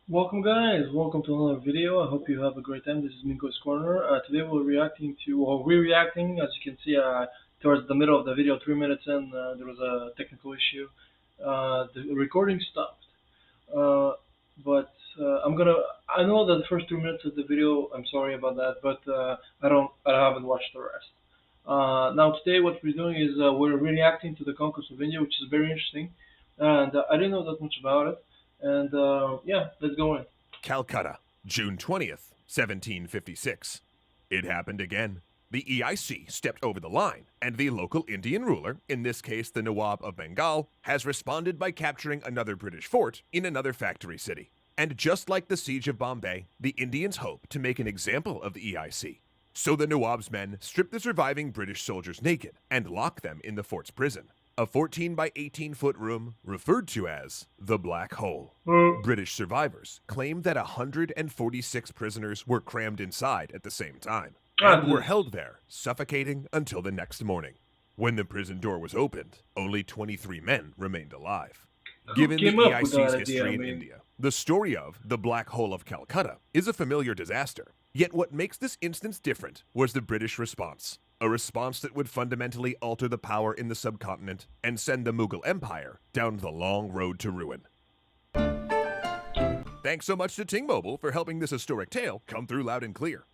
Welcome guys, welcome to another video. I hope you have a great time. This is Minko's Corner. Today we're reacting, as you can see, towards the middle of the video, 3 minutes in, there was a technical issue. The recording stopped. Uh, I know that the first 2 minutes of the video, I'm sorry about that, but I haven't watched the rest. Now today what we're doing is we're reacting to the Conquest of India, which is very interesting. And I didn't know that much about it. And yeah, let's go in. Calcutta, June 20th, 1756. It happened again. The EIC stepped over the line, and the local Indian ruler, in this case the Nawab of Bengal, has responded by capturing another British fort in another factory city. And just like the siege of Bombay, the Indians hope to make an example of the EIC. So the Nawab's men strip the surviving British soldiers naked and lock them in the fort's prison, a 14 by 18-foot room referred to as the Black Hole. British survivors claim that 146 prisoners were crammed inside at the same time and were held there, suffocating until the next morning. When the prison door was opened, only 23 men remained alive. Given the EIC's history in India, the story of the Black Hole of Calcutta is a familiar disaster. Yet what makes this instance different was the British response, a response that would fundamentally alter the power in the subcontinent and send the Mughal Empire down the long road to ruin. Thanks so much to Ting Mobile for helping this historic tale come through loud and clear.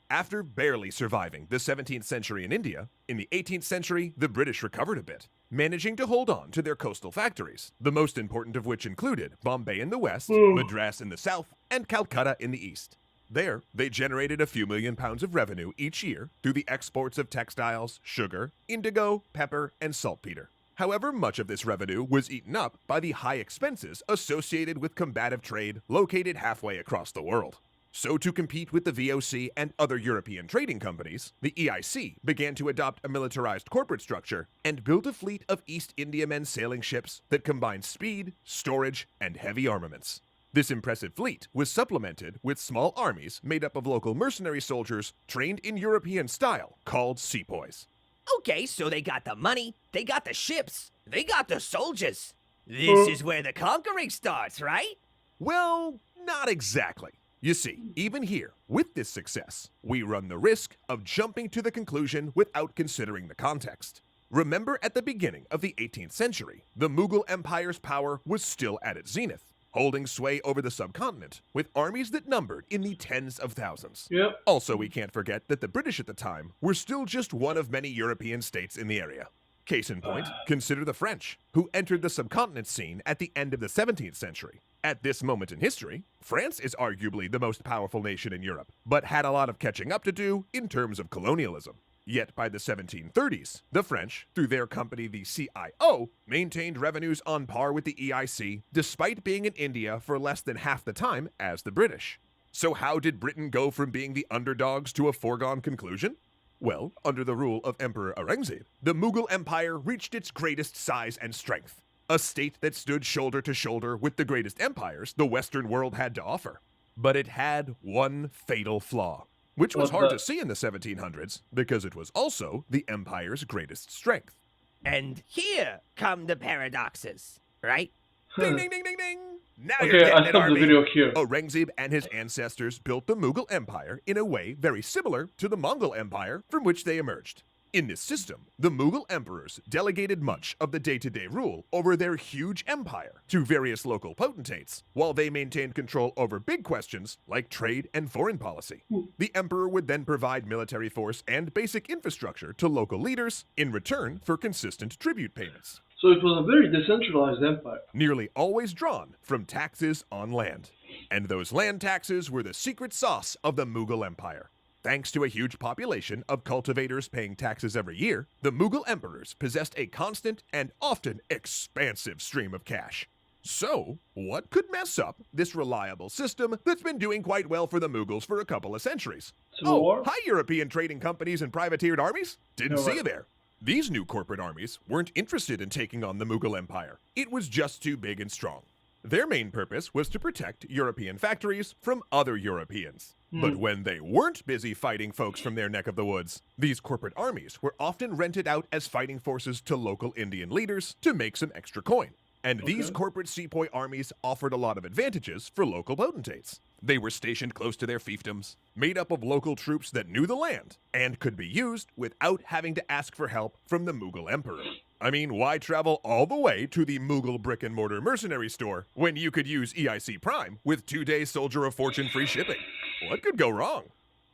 After barely surviving the 17th century in India, in the 18th century, the British recovered a bit, managing to hold on to their coastal factories, the most important of which included Bombay in the west, Madras in the south, and Calcutta in the east. There, they generated a few £1 million of revenue each year through the exports of textiles, sugar, indigo, pepper, and saltpeter. However, much of this revenue was eaten up by the high expenses associated with combative trade located halfway across the world. So to compete with the VOC and other European trading companies, the EIC began to adopt a militarized corporate structure and built a fleet of East Indiamen sailing ships that combined speed, storage, and heavy armaments. This impressive fleet was supplemented with small armies made up of local mercenary soldiers trained in European style called sepoys. Okay, so they got the money, they got the ships, they got the soldiers. This is where the conquering starts, right? Well, not exactly. You see, even here, with this success, we run the risk of jumping to the conclusion without considering the context. Remember, at the beginning of the 18th century, the Mughal Empire's power was still at its zenith, holding sway over the subcontinent with armies that numbered in the tens of thousands. Yep. Also, we can't forget that the British at the time were still just one of many European states in the area. Case in point, consider the French, who entered the subcontinent scene at the end of the 17th century. At this moment in history, France is arguably the most powerful nation in Europe, but had a lot of catching up to do in terms of colonialism. Yet by the 1730s, the French, through their company the CIO, maintained revenues on par with the EIC, despite being in India for less than half the time as the British. So how did Britain go from being the underdogs to a foregone conclusion? Well, under the rule of Emperor Aurangzeb, the Mughal Empire reached its greatest size and strength, a state that stood shoulder to shoulder with the greatest empires the Western world had to offer. But it had one fatal flaw, which was hard to see in the 1700s because it was also the empire's greatest strength. And here come the paradoxes, right? Ding, ding, ding, ding, ding! Now Okay, you're I getting an stopped the army. video here. Aurangzeb and his ancestors built the Mughal Empire in a way very similar to the Mongol Empire from which they emerged. In this system, the Mughal emperors delegated much of the day-to-day rule over their huge empire to various local potentates, while they maintained control over big questions like trade and foreign policy. The emperor would then provide military force and basic infrastructure to local leaders in return for consistent tribute payments. So it was a very decentralized empire. Nearly always drawn from taxes on land. And those land taxes were the secret sauce of the Mughal Empire. Thanks to a huge population of cultivators paying taxes every year, the Mughal emperors possessed a constant and often expansive stream of cash. So, what could mess up this reliable system that's been doing quite well for the Mughals for a couple of centuries? Civil War? Hi European trading companies and privateered armies! Didn't No see way. you there. These new corporate armies weren't interested in taking on the Mughal Empire. It was just too big and strong. Their main purpose was to protect European factories from other Europeans. But when they weren't busy fighting folks from their neck of the woods, these corporate armies were often rented out as fighting forces to local Indian leaders to make some extra coin. And these Okay. corporate sepoy armies offered a lot of advantages for local potentates. They were stationed close to their fiefdoms, made up of local troops that knew the land, and could be used without having to ask for help from the Mughal emperor. I mean, why travel all the way to the Mughal brick and mortar mercenary store when you could use EIC Prime with 2-day Soldier of Fortune free shipping? What could go wrong?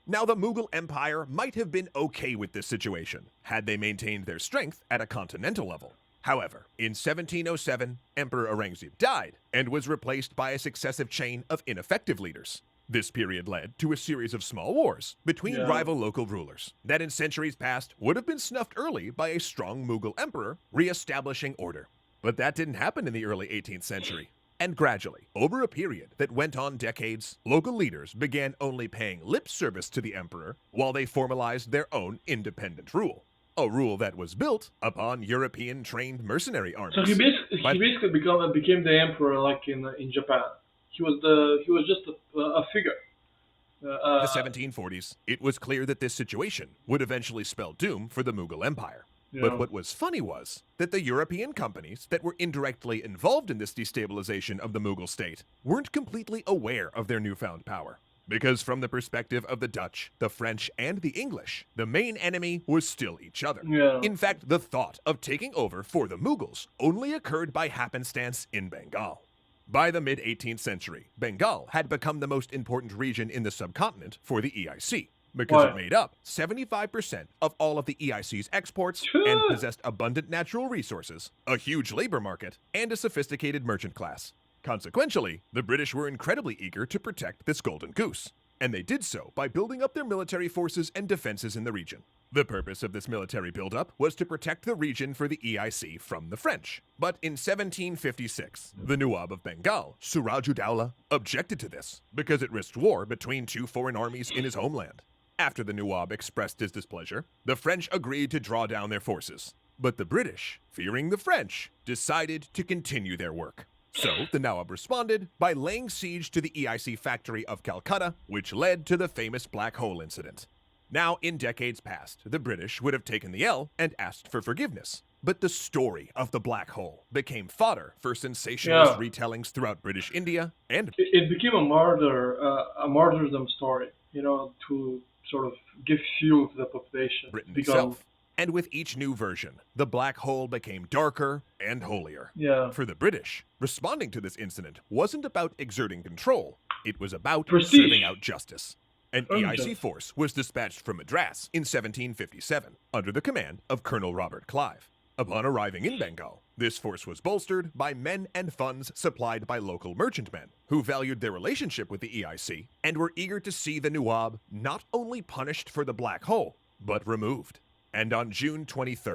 Now, the Mughal Empire might have been okay with this situation had they maintained their strength at a continental level. However, in 1707, Emperor Aurangzeb died and was replaced by a successive chain of ineffective leaders. This period led to a series of small wars between Yeah. rival local rulers that in centuries past would have been snuffed early by a strong Mughal emperor re-establishing order. But that didn't happen in the early 18th century. And gradually, over a period that went on decades, local leaders began only paying lip service to the emperor while they formalized their own independent rule. A rule that was built upon European-trained mercenary So armies. he basically became the emperor like in Japan. He was just a figure. The 1740s, it was clear that this situation would eventually spell doom for the Mughal Empire. But Yeah. what was funny was that the European companies that were indirectly involved in this destabilization of the Mughal state weren't completely aware of their newfound power. Because from the perspective of the Dutch, the French, and the English, the main enemy was still each other. Yeah. In fact, the thought of taking over for the Mughals only occurred by happenstance in Bengal. By the mid-18th century, Bengal had become the most important region in the subcontinent for the EIC, because Why? it made up 75% of all of the EIC's exports and possessed abundant natural resources, a huge labor market, and a sophisticated merchant class. Consequentially, the British were incredibly eager to protect this golden goose, and they did so by building up their military forces and defenses in the region. The purpose of this military buildup was to protect the region for the EIC from the French. But in 1756, the Nawab of Bengal, Suraj-ud-Dowlah, objected to this because it risked war between two foreign armies in his homeland. After the Nawab expressed his displeasure, the French agreed to draw down their forces. But the British, fearing the French, decided to continue their work. So the Nawab responded by laying siege to the EIC factory of Calcutta, which led to the famous Black Hole incident. Now, in decades past, the British would have taken the L and asked for forgiveness. But the story of the Black Hole became fodder for sensationalist retellings throughout British India and It became a martyrdom story. To sort of give fuel to the population. Britain Become, itself. And with each new version, the Black Hole became darker and holier. Yeah. For the British, responding to this incident wasn't about exerting control, it was about Prestige. serving out justice. An Unjust. EIC force was dispatched from Madras in 1757 under the command of Colonel Robert Clive. Upon arriving in Bengal, this force was bolstered by men and funds supplied by local merchantmen who valued their relationship with the EIC and were eager to see the Nawab not only punished for the Black Hole, but removed. And on June 23,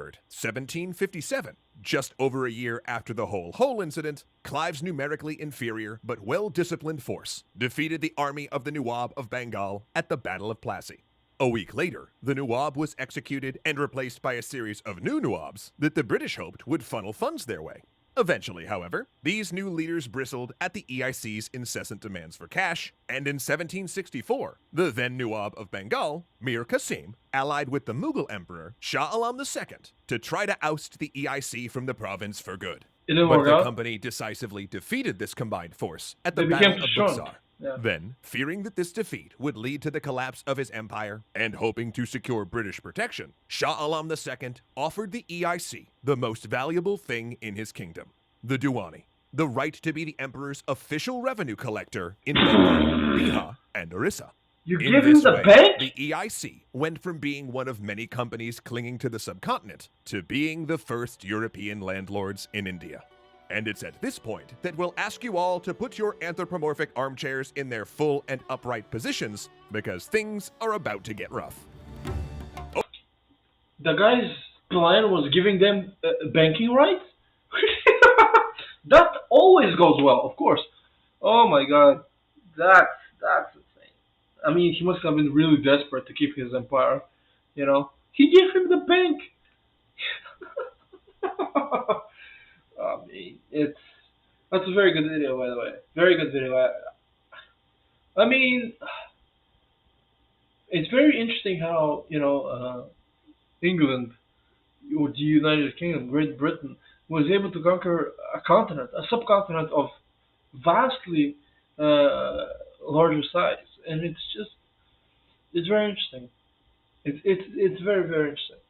1757, just over a year after the whole hole incident, Clive's numerically inferior but well-disciplined force defeated the army of the Nawab of Bengal at the Battle of Plassey. A week later, the Nawab was executed and replaced by a series of new Nawabs that the British hoped would funnel funds their way. Eventually, however, these new leaders bristled at the EIC's incessant demands for cash, and in 1764, the then Nawab of Bengal, Mir Qasim, allied with the Mughal Emperor Shah Alam II to try to oust the EIC from the province for good. It didn't But work the out. company decisively defeated this combined force at the They became Battle of too strong. Buxar. Yeah. Then, fearing that this defeat would lead to the collapse of his empire and hoping to secure British protection, Shah Alam II offered the EIC the most valuable thing in his kingdom, the Diwani, the right to be the emperor's official revenue collector in Bengal, Bihar, and Orissa. You In give him this the way, bank? the EIC went from being one of many companies clinging to the subcontinent to being the first European landlords in India. And it's at this point that we'll ask you all to put your anthropomorphic armchairs in their full and upright positions, because things are about to get rough. The guy's plan was giving them banking rights? That always goes well, of course. Oh my god. That's insane. I mean, he must have been really desperate to keep his empire. He gave him the bank. I mean, that's a very good video, by the way. Very good video. I mean, it's very interesting how England, or the United Kingdom, Great Britain, was able to conquer a continent, a subcontinent of vastly larger size, and it's very interesting. It's very very interesting.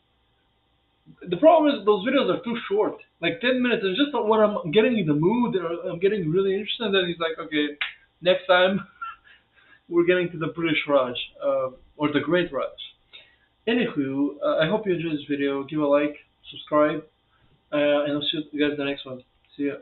The problem is those videos are too short, like 10 minutes. And just when I'm getting in the mood, or I'm getting really interested, and then he's like, okay, next time we're getting to the British Raj, or the Great Raj. Anywho, I hope you enjoyed this video. Give a like, subscribe, and I'll see you guys in the next one. See ya.